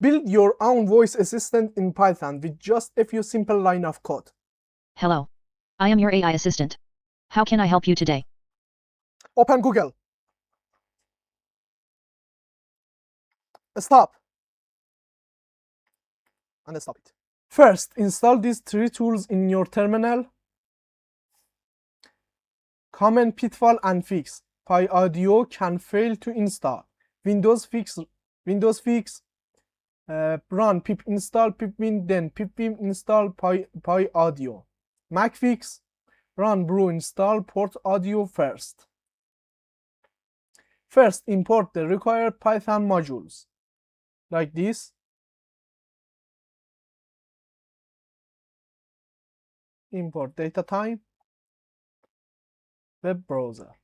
Build your own voice assistant in Python with just a few simple lines of code. Hello. I am your AI assistant. How can I help you today? Open Google. Stop. And stop it. First, install these 3 tools in your terminal. Common pitfall and fix. PyAudio can fail to install. Windows fix, run pip install pipwin, then pipwin install PyAudio. Mac fix, run brew install port audio first. First, import the required Python modules, like this. Import data time, web browser.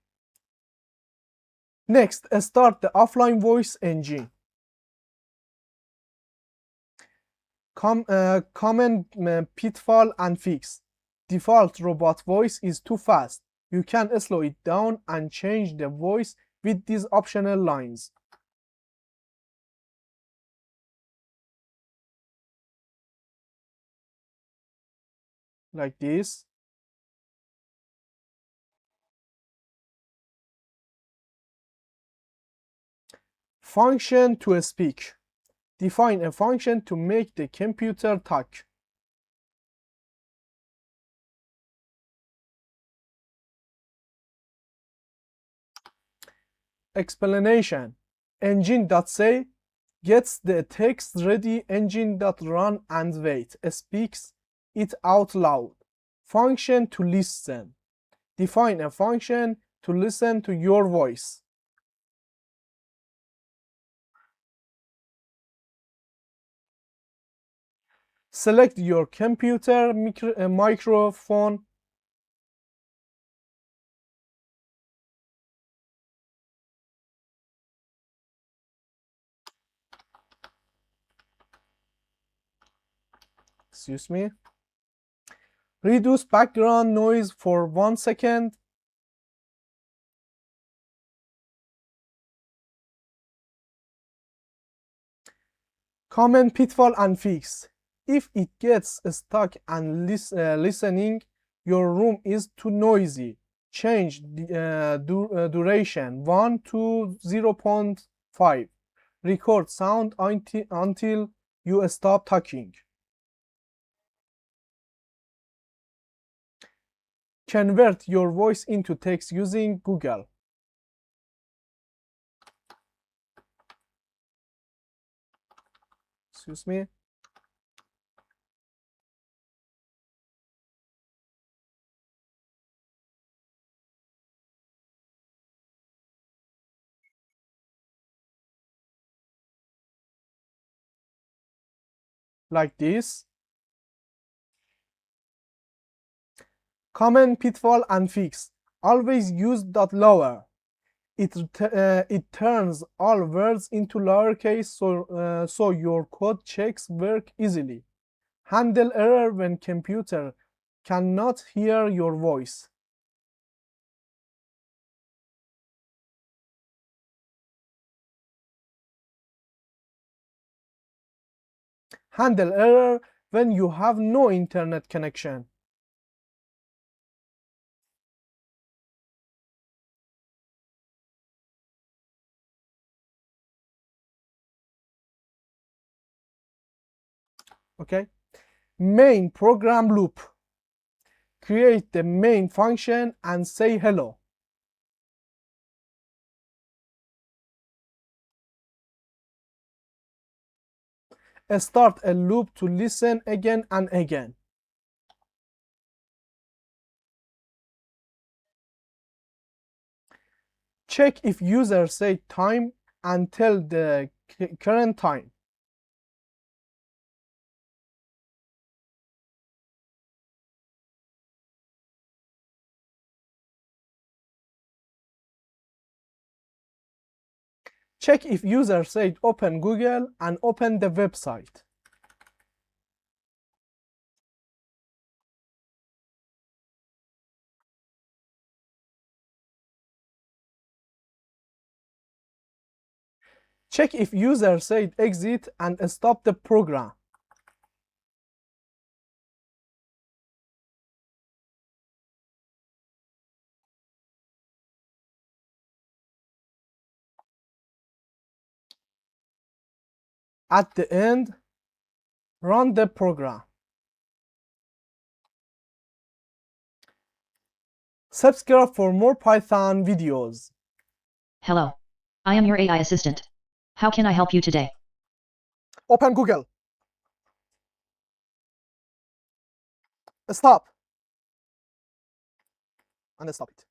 Next, start the offline voice engine. Common pitfall and fix. Default robot voice is too fast. You can slow it down and change the voice with these optional lines. Like this. Function to speak. Define a function to make the computer talk. Explanation. Engine.say gets the text ready, engine.run and wait, speaks it out loud. Function to listen. Define a function to listen to your voice. Select your computer microphone. Excuse me. Reduce background noise for 1 second. Common pitfall and fix. If it gets stuck and listening, your room is too noisy. Change the duration 1 to 0.5. Record sound until you stop talking. Convert your voice into text using Google. Excuse me. Like this. Common pitfall and fix. Always use dot lower. It turns all words into lowercase so your code checks work easily. Handle error when computer cannot hear your voice. Handle error when you have no internet connection. Okay. Main program loop. Create the main function and say hello. Start a loop to listen again and again. Check if user say time and tell the current time. Check if user said open Google and open the website. Check if user said exit and stop the program. At the end, run the program. Subscribe for more Python videos. Hello. I am your AI assistant. How can I help you today? Open Google. Stop. And stop it.